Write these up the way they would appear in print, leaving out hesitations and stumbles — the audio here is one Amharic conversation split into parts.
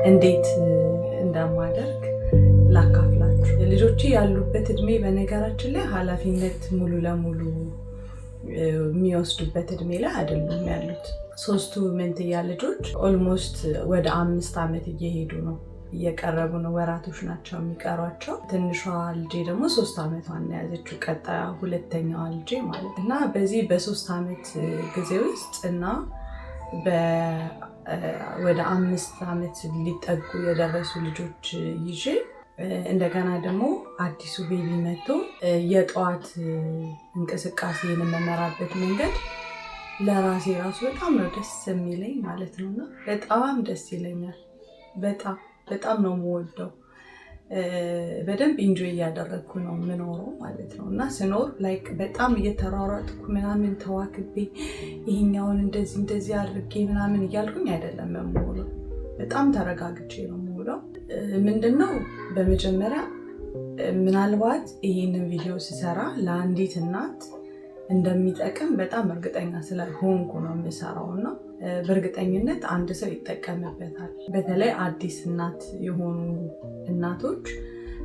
እንዴት እንደማደርግ ላካፍላችሁ። ልጆቼ ያሉበት እድሜ በነገራችን ላይ ኃላፊነት ሙሉ ለሙሉ የሚወስዱበት እድሜ ላይ አይደሉም ያሉት። ሶስቱ መንትያ ልጆች ኦልሞስት ወደ 5 ዓመት እየሄዱ ነው፣ እየቀረቡ ነው። ወራቶች ናቸው የሚቀሯቸው። ትንሿ ልጄ ደግሞ 3 ዓመቷን ያዘችው፣ ቀጣዩ ሁለተኛዋ ልጄ ማለት እና በዚህ በ3 ዓመት ጊዜ ውስጥ እና ወደ 5 ዓመት ሊጠጉ የደረሱ ልጆች ይዤ እንደገና ደግሞ አዲሱ ቤቢ መጥቶ የጠዋት እንቅስቃሴን የምመራበት መንገድ ለራሴ ራሱ በጣም ነው ደስ የሚለኝ ማለት ነው። እና በጣም ደስ ይለኛል። በጣም ነው የምወደው። በደንብ ኢንጆይ እያደረግኩ ነው የምኖረው ማለት ነው። እና ስኖር ላይክ በጣም እየተሯሯጥኩ ምናምን ተዋክቤ ይሄኛውን እንደዚህ አድርጌ ምናምን እያልኩኝ አይደለም የምውለው። በጣም ተረጋግቼ ነው የምውለው። ምንድነው በመጀመሪያ ምናልባት ይህንን ቪዲዮ ስሰራ ለአንዲት እናት እንደሚጠቅም በጣም እርግጠኛ ስለሆንኩ ነው የምሰራው እና በእርግጠኝነት አንድ ሰው ይጠቀምበታል። በተለይ አዲስ እናት የሆኑ እናቶች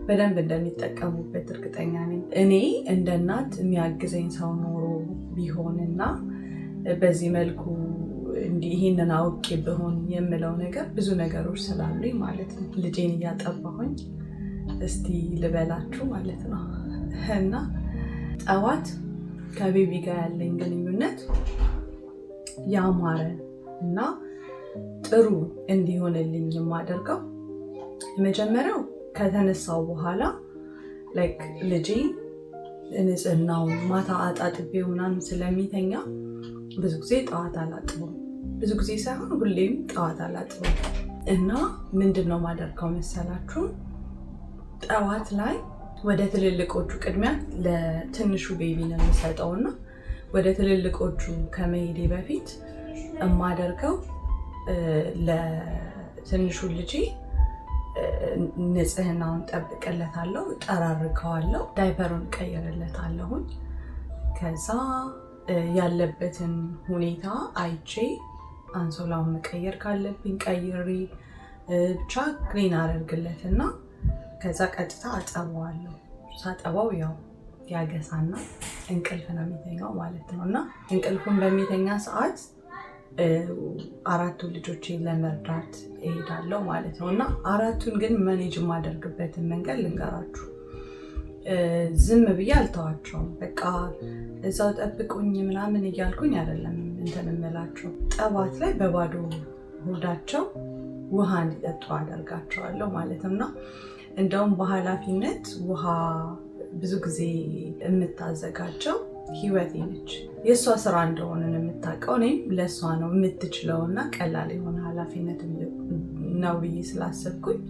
በደንብ እንደሚጠቀሙበት እርግጠኛ ነኝ። እኔ እንደ እናት የሚያግዘኝ ሰው ኖሮ ቢሆንና በዚህ መልኩ ይህንን አውቄ ብሆን የምለው ነገር ብዙ ነገሮች ስላሉኝ ማለት ነው። ልጄን እያጠባሁኝ እስቲ ልበላችሁ ማለት ነው። እና ጠዋት ከቤቢ ጋር ያለኝ ግንኙነት ያማረ እና ጥሩ እንዲሆንልኝ የማደርገው የመጀመሪያው ከተነሳው በኋላ ላይክ ልጄ ንጽህናውን ማታ አጣጥቤው ምናምን ስለሚተኛ ብዙ ጊዜ ጠዋት አላጥበውም። ብዙ ጊዜ ሳይሆን ሁሌም ጠዋት አላጥበውም። እና ምንድን ነው ማደርገው መሰላችሁ? ጠዋት ላይ ወደ ትልልቆቹ ቅድሚያ ለትንሹ ቤቢ ነው የሚሰጠው እና ወደ ትልልቆቹ ከመሄዴ በፊት የማደርገው ለትንሹ ልጄ ንጽህናውን ጠብቅለታለሁ፣ ጠራርገዋለሁ፣ ዳይፐሩን ቀይርለታለሁኝ። ከዛ ያለበትን ሁኔታ አይቼ አንሶላውን መቀየር ካለብኝ ቀይሬ ብቻ ክሊን አደርግለትና ከዛ ቀጥታ አጠባዋለሁ። ሳጠባው ያው ያገሳና እንቅልፍ ነው የሚተኛው ማለት ነው። እና እንቅልፉን በሚተኛ ሰዓት 4ቱ ልጆቼን ለመርዳት እሄዳለሁ ማለት ነው። እና 4ቱን ግን ማኔጅ የማደርግበትን መንገድ ልንገራችሁ። ዝም ብዬ አልተዋቸውም። በቃ እዛው ጠብቁኝ ምናምን እያልኩኝ አይደለም እንትን እምላቸው። ጠዋት ላይ በባዶ ሆዳቸው ውሃ እንዲጠጡ አደርጋቸዋለሁ ማለት ነው። እና እንደውም በኃላፊነት ውሃ ብዙ ጊዜ የምታዘጋጀው ህይወቴ ነች። የእሷ ስራ እንደሆነ የምታውቀው እኔም ለእሷ ነው የምትችለው እና ቀላል የሆነ ኃላፊነት ነው ብዬ ስላሰብኩኝ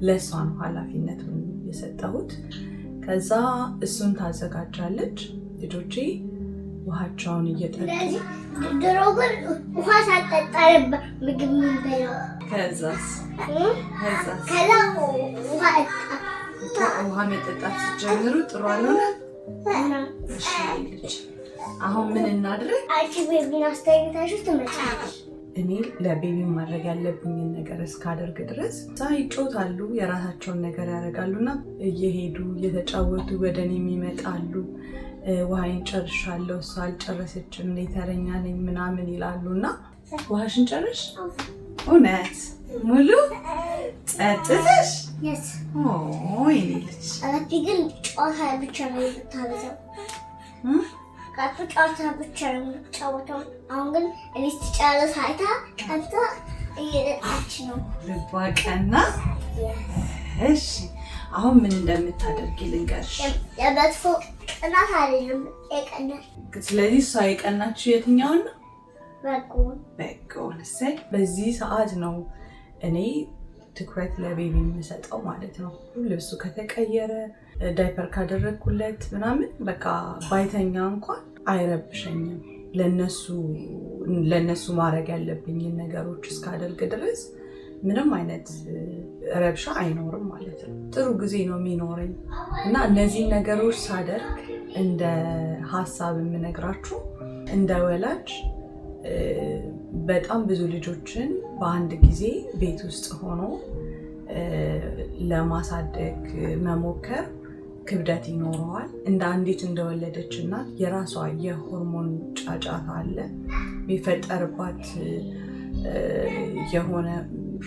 ለእሷ ነው ኃላፊነቱን የሰጠሁት። ከዛ እሱን ታዘጋጃለች። ልጆቼ ውሃቸውን እየጠጡ ድሮ ግን ውሃ ሳጠጣ ነበር ምግብ የምንበላው። ከዛስ ውሃ መጠጣት ስትጀምሩ ጥሩ አልሆነ። እሺ ልጅ አሁን ምን እናድርግ? አንቺ ቤቢን አስተኝታችሁ ትመጫለሽ። እኔ ለቤቢ ማድረግ ያለብኝን ነገር እስካደርግ ድረስ ይጮታሉ፣ የራሳቸውን ነገር ያደርጋሉ እና እየሄዱ እየተጫወቱ ወደ እኔ የሚመጣሉ። ውሃይን ጨርሻለሁ፣ እሷ አልጨረሰችም፣ እኔ ተረኛ ነኝ ምናምን ይላሉ እና ውሃሽን ጨርሽ? እውነት ሙሉ ጠጥተሽ? የኔ ልጅ አላፊ ግን ጨዋታ ብቻ ነው የምታበዛው። ቃጡ ጨዋታ ብቻ ነው የምትጫወተው። አሁን ግን እኔ ስትጨርስ አይታ ቀንታ እየጠጣች ነው። ልቧ ቀና። እሺ አሁን ምን እንደምታደርጊ ልንገርሽ። የመጥፎ ቅናት አይደለም የቀናች። ስለዚህ እሷ የቀናችው የትኛውን ነው? በጎን። እሰይ። በዚህ ሰዓት ነው እኔ ትኩረት ለቤቢ የምሰጠው ማለት ነው። ልብሱ ከተቀየረ ዳይፐር ካደረግኩለት ምናምን በቃ ባይተኛ እንኳን አይረብሸኝም። ለነሱ ማድረግ ያለብኝን ነገሮች እስካደርግ ድረስ ምንም አይነት ረብሻ አይኖርም ማለት ነው። ጥሩ ጊዜ ነው የሚኖረኝ እና እነዚህን ነገሮች ሳደርግ እንደ ሀሳብ የምነግራችሁ እንደ ወላጅ በጣም ብዙ ልጆችን በአንድ ጊዜ ቤት ውስጥ ሆኖ ለማሳደግ መሞከር ክብደት ይኖረዋል። እንደ አንዲት እንደወለደች እናት የራሷ የሆርሞን ጫጫታ አለ የሚፈጠርባት የሆነ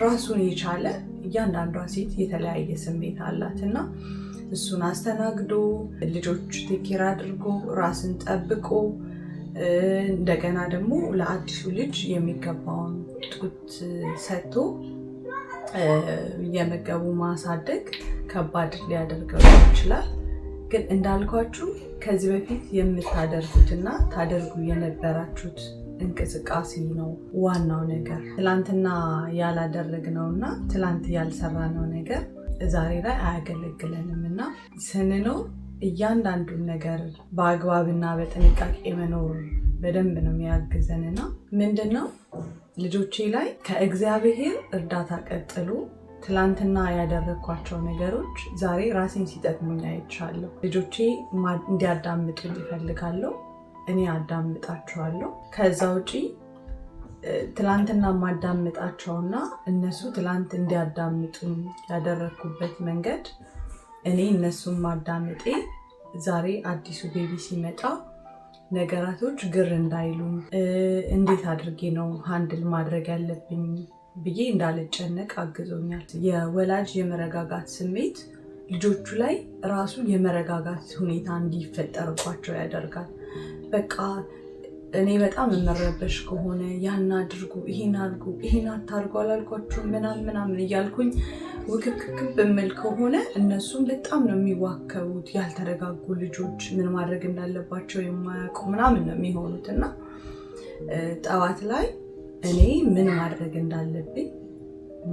ራሱን የቻለ እያንዳንዷ ሴት የተለያየ ስሜት አላት እና እሱን አስተናግዶ ልጆች ቴኬር አድርጎ ራስን ጠብቆ እንደገና ደግሞ ለአዲሱ ልጅ የሚገባውን ጡት ሰጥቶ የመገቡ ማሳደግ ከባድ ሊያደርገው ይችላል። ግን እንዳልኳችሁ ከዚህ በፊት የምታደርጉትና ታደርጉ የነበራችሁት እንቅስቃሴ ነው ዋናው ነገር። ትላንትና ያላደረግነውና ትላንት ያልሰራነው ነገር ዛሬ ላይ አያገለግለንም እና ስንኖር እያንዳንዱን ነገር በአግባብና በጥንቃቄ መኖር በደንብ ነው የሚያግዘንና ምንድነው ልጆቼ ላይ ከእግዚአብሔር እርዳታ ቀጥሎ ትላንትና ያደረግኳቸው ነገሮች ዛሬ ራሴን ሲጠቅሙኝ አይቻለሁ። ልጆቼ እንዲያዳምጡ ይፈልጋለሁ፣ እኔ አዳምጣቸዋለሁ። ከዛ ውጪ ትላንትና ማዳምጣቸውና እነሱ ትላንት እንዲያዳምጡኝ ያደረግኩበት መንገድ እኔ እነሱን ማዳመጤ ዛሬ አዲሱ ቤቢ ሲመጣ ነገራቶች ግር እንዳይሉኝ እንዴት አድርጌ ነው ሃንድል ማድረግ ያለብኝ ብዬ እንዳልጨነቅ አግዞኛል። የወላጅ የመረጋጋት ስሜት ልጆቹ ላይ ራሱ የመረጋጋት ሁኔታ እንዲፈጠርባቸው ያደርጋል። በቃ እኔ በጣም የምረበሽ ከሆነ ያን አድርጉ፣ ይሄን አድርጉ፣ ይሄን አታርጉ አላልኳችሁም ምናምን እያልኩኝ ውክክክብ በምል ከሆነ እነሱም በጣም ነው የሚዋከቡት። ያልተረጋጉ ልጆች ምን ማድረግ እንዳለባቸው የማያውቁ ምናምን ነው የሚሆኑት እና ጠዋት ላይ እኔ ምን ማድረግ እንዳለብኝ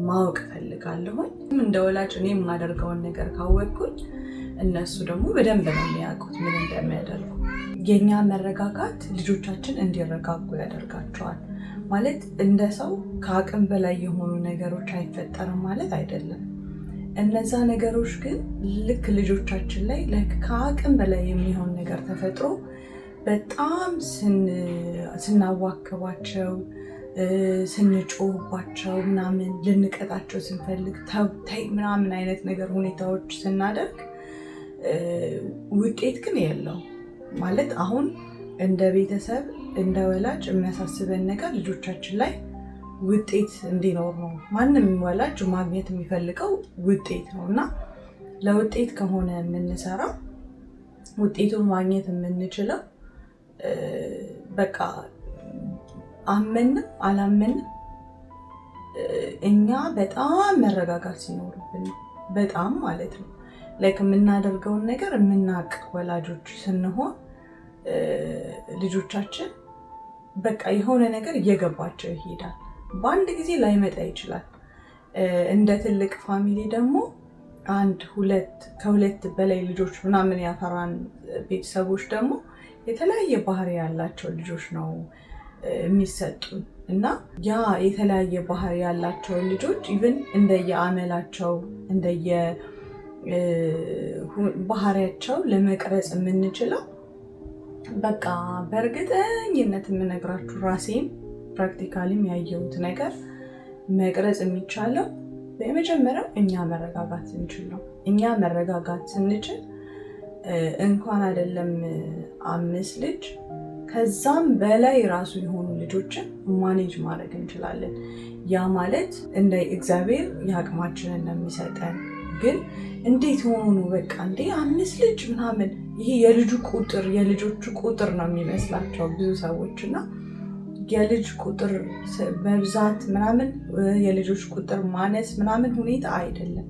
ማወቅ እፈልጋለሁኝ። እንደ ወላጅ እኔ የማደርገውን ነገር ካወቅኩኝ እነሱ ደግሞ በደንብ ነው የሚያውቁት ምን እንደሚያደርጉ። የኛ መረጋጋት ልጆቻችን እንዲረጋጉ ያደርጋቸዋል። ማለት እንደ ሰው ከአቅም በላይ የሆኑ ነገሮች አይፈጠርም ማለት አይደለም። እነዛ ነገሮች ግን ልክ ልጆቻችን ላይ ከአቅም በላይ የሚሆን ነገር ተፈጥሮ በጣም ስናዋክባቸው፣ ስንጮህባቸው ምናምን ልንቀጣቸው ስንፈልግ ተይ ምናምን አይነት ነገር ሁኔታዎች ስናደርግ ውጤት ግን የለው ማለት አሁን እንደ ቤተሰብ እንደ ወላጅ የሚያሳስበን ነገር ልጆቻችን ላይ ውጤት እንዲኖር ነው። ማንም ወላጅ ማግኘት የሚፈልገው ውጤት ነው እና ለውጤት ከሆነ የምንሰራው ውጤቱን ማግኘት የምንችለው በቃ አመንም አላመንም እኛ በጣም መረጋጋት ሲኖርብን በጣም ማለት ነው። ላይክ የምናደርገውን ነገር የምናውቅ ወላጆች ስንሆን ልጆቻችን በቃ የሆነ ነገር እየገባቸው ይሄዳል። በአንድ ጊዜ ላይመጣ ይችላል። እንደ ትልቅ ፋሚሊ ደግሞ ከሁለት በላይ ልጆች ምናምን ያፈራን ቤተሰቦች ደግሞ የተለያየ ባህሪ ያላቸው ልጆች ነው የሚሰጡን እና ያ የተለያየ ባህሪ ያላቸውን ልጆች ኢቭን እንደየአመላቸው ባህሪያቸው ለመቅረጽ የምንችለው በቃ በእርግጠኝነት የምነግራችሁ ራሴን ፕራክቲካሊም ያየሁት ነገር መቅረጽ የሚቻለው በመጀመሪያው እኛ መረጋጋት ስንችል ነው። እኛ መረጋጋት ስንችል እንኳን አይደለም 5 ልጅ ከዛም በላይ ራሱ የሆኑ ልጆችን ማኔጅ ማድረግ እንችላለን። ያ ማለት እንደ እግዚአብሔር የአቅማችንን ነው የሚሰጠን። ግን እንዴት ሆኖ ነው በቃ 5 ልጅ ምናምን ይሄ የልጆቹ ቁጥር ነው የሚመስላቸው ብዙ ሰዎች እና የልጅ ቁጥር መብዛት ምናምን የልጆች ቁጥር ማነስ ምናምን ሁኔታ አይደለም።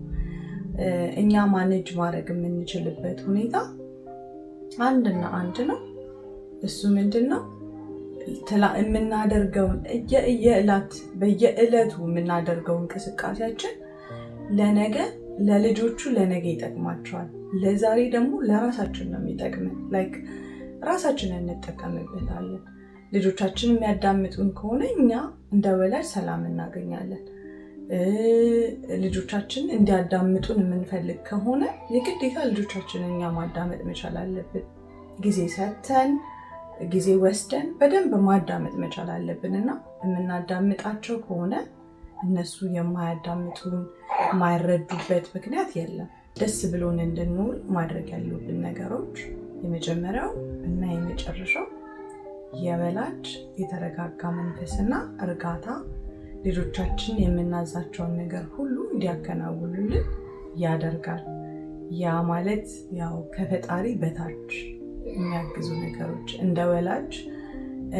እኛ ማኔጅ ማድረግ የምንችልበት ሁኔታ አንድና አንድ ነው። እሱ ምንድን ነው? የምናደርገውን በየዕለቱ የምናደርገው እንቅስቃሴያችን ለልጆቹ ለነገ ይጠቅማቸዋል። ለዛሬ ደግሞ ለራሳችን ነው የሚጠቅመን። ላይክ ራሳችንን እንጠቀምበታለን። ልጆቻችን የሚያዳምጡን ከሆነ እኛ እንደ ወላጅ ሰላም እናገኛለን። ልጆቻችን እንዲያዳምጡን የምንፈልግ ከሆነ የግዴታ ልጆቻችንን እኛ ማዳመጥ መቻል አለብን። ጊዜ ሰጥተን ጊዜ ወስደን በደንብ ማዳመጥ መቻል አለብንና የምናዳምጣቸው ከሆነ እነሱ የማያዳምጡን የማይረዱበት ምክንያት የለም። ደስ ብሎን እንድንውል ማድረግ ያሉብን ነገሮች የመጀመሪያው እና የመጨረሻው የወላጅ የተረጋጋ መንፈስና እርጋታ ልጆቻችን የምናዛቸውን ነገር ሁሉ እንዲያከናውኑልን ያደርጋል። ያ ማለት ያው ከፈጣሪ በታች የሚያግዙ ነገሮች እንደ ወላጅ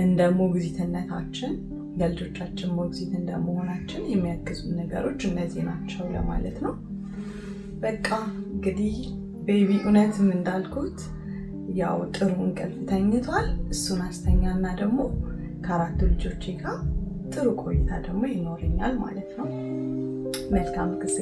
እንደ ሞግዚትነታችን ለልጆቻችን ሞግዚት እንደመሆናችን የሚያግዙ ነገሮች እነዚህ ናቸው ለማለት ነው። በቃ እንግዲህ ቤቢ እውነትም እንዳልኩት ያው ጥሩ እንቅልፍ ተኝቷል። እሱን አስተኛና ደግሞ ከአራቱ ልጆቼ ጋር ጥሩ ቆይታ ደግሞ ይኖረኛል ማለት ነው። መልካም ጊዜ